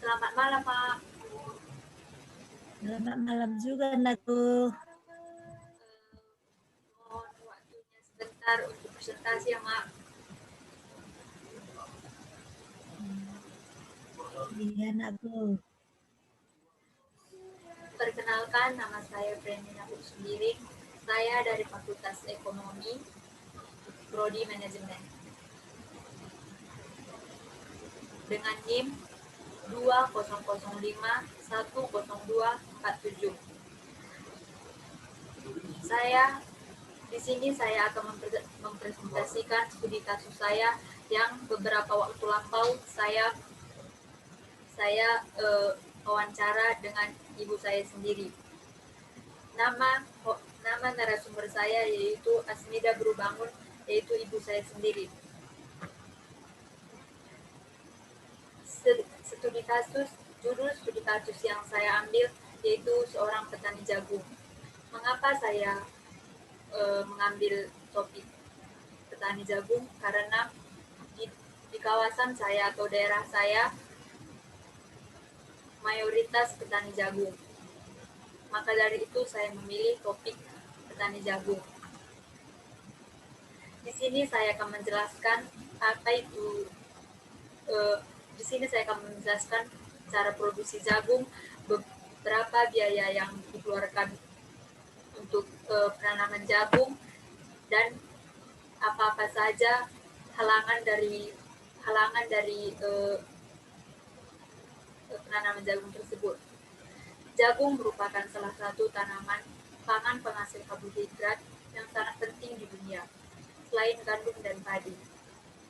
Selamat malam, Mak. Selamat malam juga, Natu. Mohon waktunya sebentar untuk presentasi ya, Mak. Iya, Natu. Perkenalkan, nama saya Brandina Sendiri. Saya dari Fakultas Ekonomi, Prodi Manajemen. Dengan NIM 2005-10247. Di sini saya akan mempresentasikan studi kasus saya yang beberapa waktu lampau saya wawancara dengan ibu saya sendiri. Nama narasumber saya yaitu Asmida Berubangun, yaitu ibu saya sendiri. Judul studi kasus yang saya ambil yaitu seorang petani jagung. Mengapa saya mengambil topik petani jagung? Karena di kawasan saya atau daerah saya mayoritas petani jagung. Maka dari itu saya memilih topik petani jagung. Di sini saya akan menjelaskan cara produksi jagung, berapa biaya yang dikeluarkan untuk penanaman jagung, dan apa-apa saja halangan dari penanaman jagung tersebut. Jagung merupakan salah satu tanaman pangan penghasil karbohidrat yang sangat penting di dunia, selain gandum dan padi.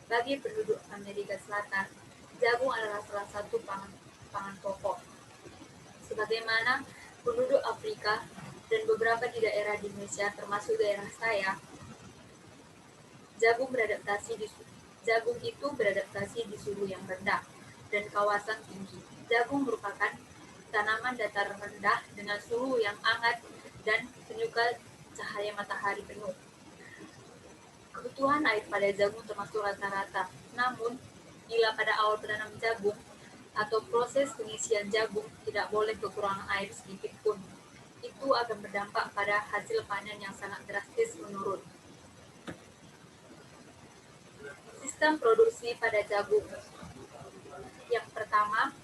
Bagi penduduk Amerika Selatan, jagung adalah salah satu pangan pokok. Sebagaimana penduduk Afrika dan beberapa di daerah di Indonesia, termasuk daerah saya, jagung itu beradaptasi di suhu yang rendah dan kawasan tinggi. Jagung merupakan tanaman datar rendah dengan suhu yang hangat dan penyuka cahaya matahari penuh. Kebutuhan air pada jagung termasuk rata-rata. Namun, bila pada awal penanam jagung atau proses pengisian jagung tidak boleh kekurangan air sedikit pun, itu akan berdampak pada hasil panen yang sangat drastis menurun. Sistem produksi pada jagung. Yang pertama,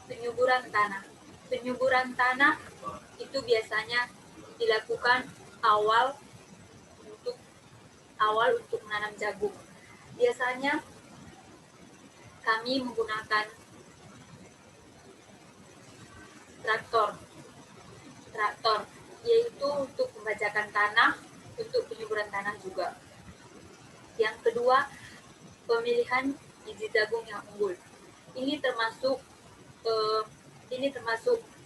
penyuburan tanah. Penyuburan tanah itu biasanya dilakukan awal untuk menanam jagung. Biasanya kami menggunakan traktor, yaitu untuk membajakan tanah, untuk penyuburan tanah juga. Yang kedua, pemilihan biji jagung yang unggul. Ini termasuk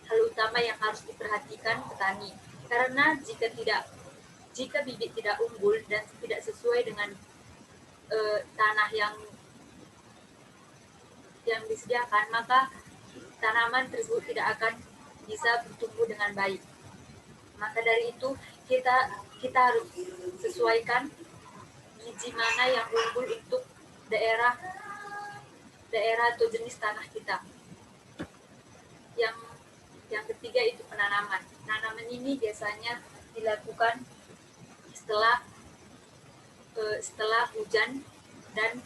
hal utama yang harus diperhatikan petani, karena jika bibit tidak unggul dan tidak sesuai dengan tanah yang disediakan, maka tanaman tersebut tidak akan bisa bertumbuh dengan baik. Maka dari itu kita harus sesuaikan biji mana yang unggul untuk daerah atau jenis tanah kita. Yang ketiga itu penanaman. Penanaman ini biasanya dilakukan setelah hujan dan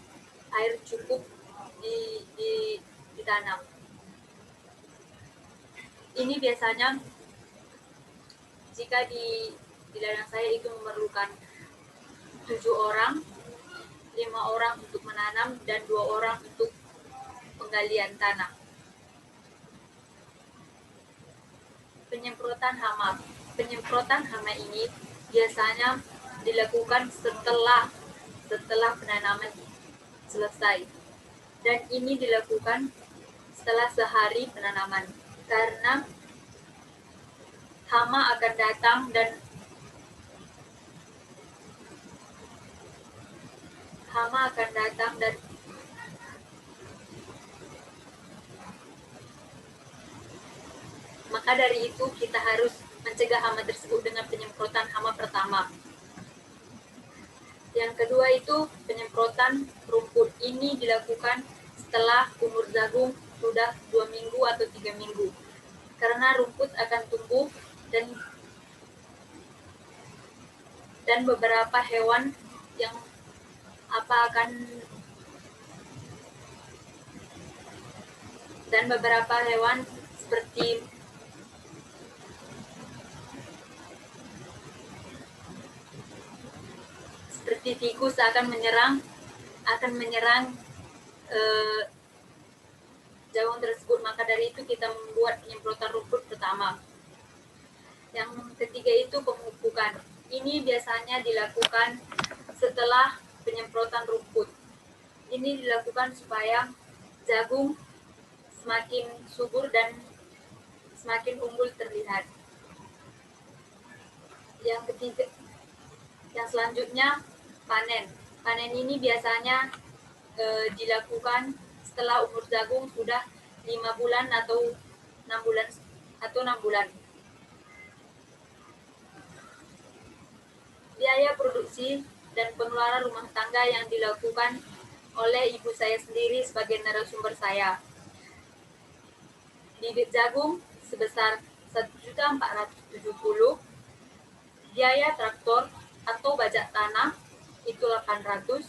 air cukup ditanam. Ini biasanya jika di ladang saya itu memerlukan 7 orang, 5 orang untuk menanam dan 2 orang untuk penggalian tanah. Penyemprotan hama. Penyemprotan hama ini biasanya dilakukan setelah penanaman selesai. Dan ini dilakukan setelah sehari penanaman, karena hama akan datang dan maka dari itu kita harus mencegah hama tersebut dengan penyemprotan hama pertama. Yang kedua itu penyemprotan rumput. Ini dilakukan setelah umur jagung sudah 2 minggu atau 3 minggu. Karena rumput akan tumbuh dan beberapa hewan yang seperti tikus akan menyerang jagung tersebut. Maka dari itu kita membuat penyemprotan rumput pertama. Yang ketiga itu pemupukan. Ini biasanya dilakukan setelah penyemprotan rumput. Ini dilakukan supaya jagung semakin subur dan semakin unggul terlihat. Yang selanjutnya panen. Panen ini biasanya dilakukan setelah umur jagung sudah 5 bulan atau 6 bulan. Biaya produksi dan pengeluaran rumah tangga yang dilakukan oleh ibu saya sendiri sebagai narasumber saya. Bibit jagung sebesar 1.470.000, biaya traktor atau bajak tanah itu 800,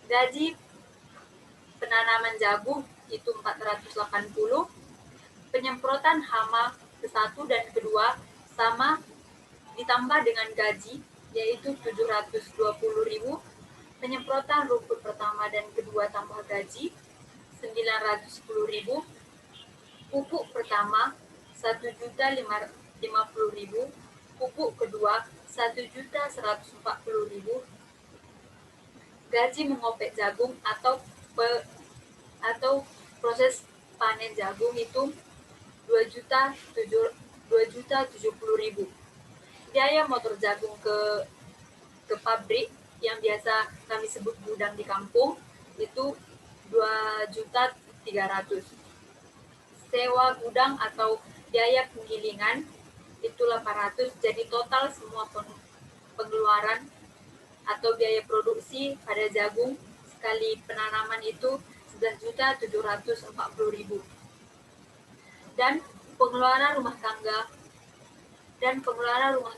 gaji penanaman jagung itu 480, penyemprotan hama ke-1 dan ke-2 sama ditambah dengan gaji yaitu 720.000, penyemprotan rumput pertama dan kedua tambah gaji 910.000, pupuk pertama 1.050.000, pupuk kedua 1.140.000, gaji mengopek jagung atau proses panen jagung itu 2.070.000. Biaya motor jagung ke pabrik yang biasa kami sebut gudang di kampung itu 2.300.000. Sewa gudang atau biaya penggilingan itu 800. Jadi total semua pengeluaran atau biaya produksi pada jagung sekali penanaman itu 11.740.000. Dan pengeluaran rumah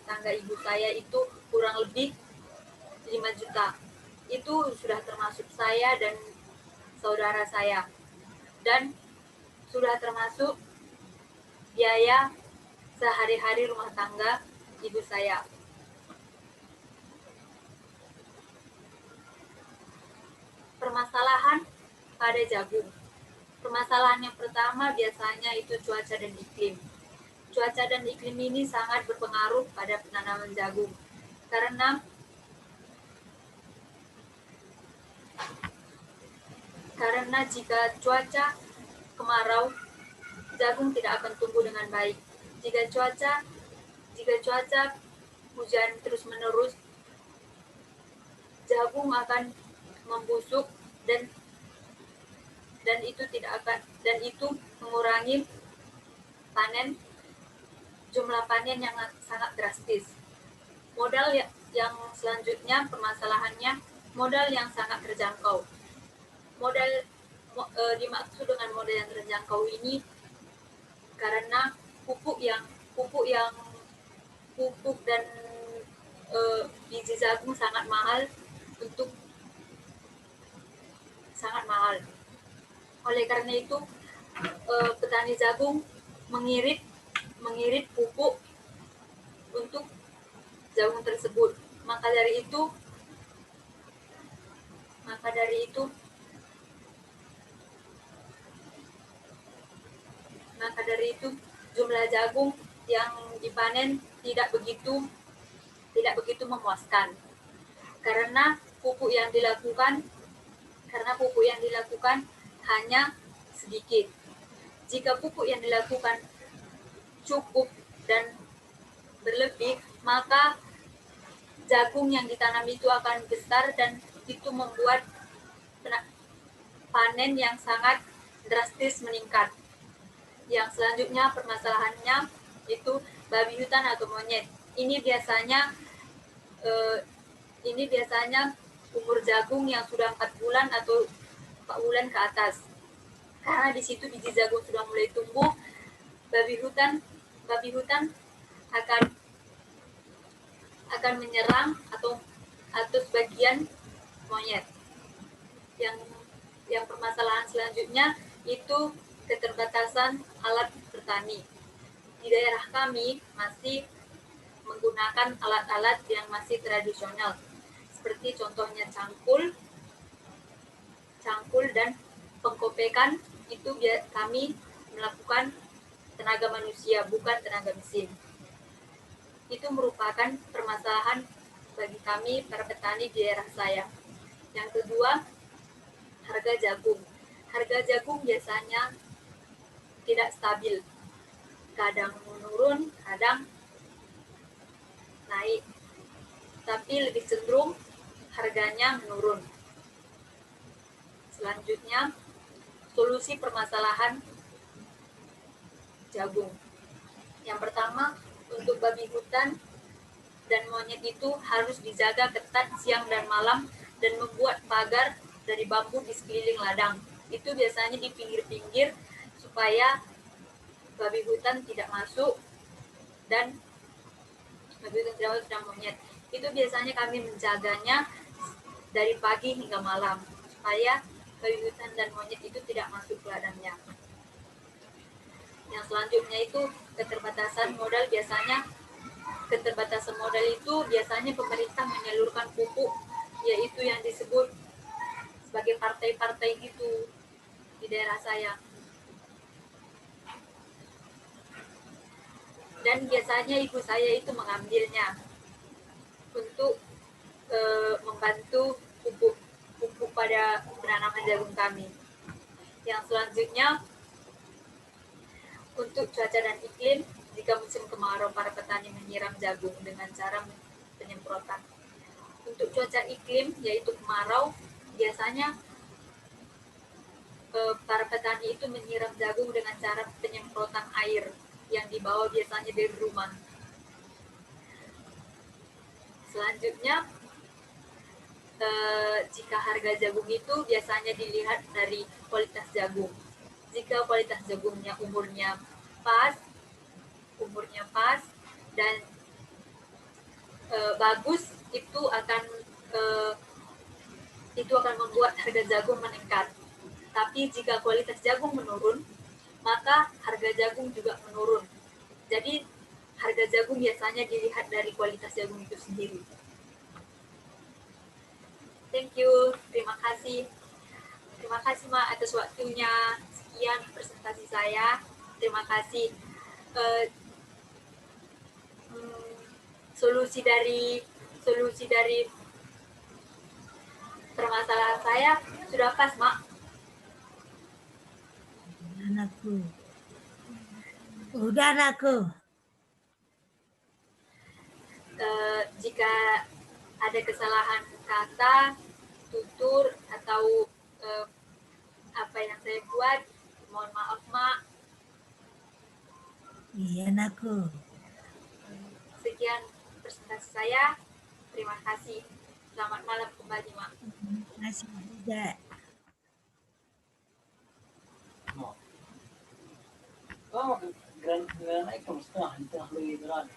tangga ibu saya itu kurang lebih 5 juta. Itu sudah termasuk saya dan saudara saya. Dan sudah termasuk biaya sehari-hari rumah tangga ibu saya. Permasalahan pada jagung. Permasalahan yang pertama biasanya itu cuaca dan iklim. Cuaca dan iklim ini sangat berpengaruh pada penanaman jagung. Karena jika cuaca kemarau, jagung tidak akan tumbuh dengan baik. Jika cuaca hujan terus-menerus, jagung akan membusuk dan itu mengurangi jumlah panen yang sangat drastis. Modal yang selanjutnya permasalahannya modal yang sangat terjangkau. Dimaksud dengan modal yang terjangkau ini karena pupuk dan biji jagung sangat mahal. Oleh karena itu petani jagung mengirit pupuk untuk jagung tersebut. Maka dari itu jumlah jagung yang dipanen tidak begitu memuaskan karena pupuk yang dilakukan hanya sedikit. Jika pupuk yang dilakukan cukup dan berlebih, maka jagung yang ditanam itu akan besar dan itu membuat panen yang sangat drastis meningkat. Yang selanjutnya permasalahannya itu babi hutan atau monyet. Ini biasanya umur jagung yang sudah 4 bulan atau 4 bulan ke atas. Karena di situ biji jagung sudah mulai tumbuh, babi hutan akan menyerang atau sebagian monyet. Yang permasalahan selanjutnya itu keterbatasan alat bertani. Di daerah kami masih menggunakan alat-alat yang masih tradisional, seperti contohnya cangkul dan pengkopekan. Itu kami melakukan tenaga manusia, bukan tenaga mesin. Itu merupakan permasalahan bagi kami para petani di daerah saya. Yang kedua, harga jagung. Harga jagung biasanya tidak stabil, kadang menurun, kadang naik, tapi lebih cenderung harganya menurun. Selanjutnya, solusi permasalahan jagung. Yang pertama, untuk babi hutan dan monyet itu harus dijaga ketat siang dan malam dan membuat pagar dari bambu di sekeliling ladang. Itu biasanya di pinggir-pinggir supaya babi hutan tidak masuk dan monyet. Itu biasanya kami menjaganya dari pagi hingga malam supaya babi hutan dan monyet itu tidak masuk ke ladangnya. Yang selanjutnya itu keterbatasan modal. Keterbatasan modal itu biasanya pemerintah menyalurkan pupuk, yaitu yang disebut sebagai partai-partai gitu di daerah saya. Dan biasanya ibu saya itu mengambilnya untuk membantu pupuk pada penanaman jagung kami. Yang selanjutnya, untuk cuaca dan iklim, jika musim kemarau para petani menyiram jagung dengan cara penyemprotan. Untuk cuaca iklim, yaitu kemarau, biasanya para petani itu menyiram jagung dengan cara penyemprotan air yang dibawa biasanya dari rumah. Selanjutnya, jika harga jagung itu biasanya dilihat dari kualitas jagung. Jika kualitas jagungnya umurnya pas dan bagus, itu akan membuat harga jagung meningkat. Tapi jika kualitas jagung menurun, maka harga jagung juga menurun. Jadi harga jagung biasanya dilihat dari kualitas jagung itu sendiri. Thank you, terima kasih Mak atas waktunya. Sekian presentasi saya. Terima kasih. Solusi dari permasalahan saya sudah pas, Mak. Anakku. Udah anakku. Jika ada kesalahan kata, tutur, atau apa yang saya buat, mohon maaf, Mak. Iya anakku. Sekian presentasi saya. Terima kasih. Selamat malam kembali, Mak. Terima kasih juga. Oh, gran naik kamu setengah, di tengah lagi berani.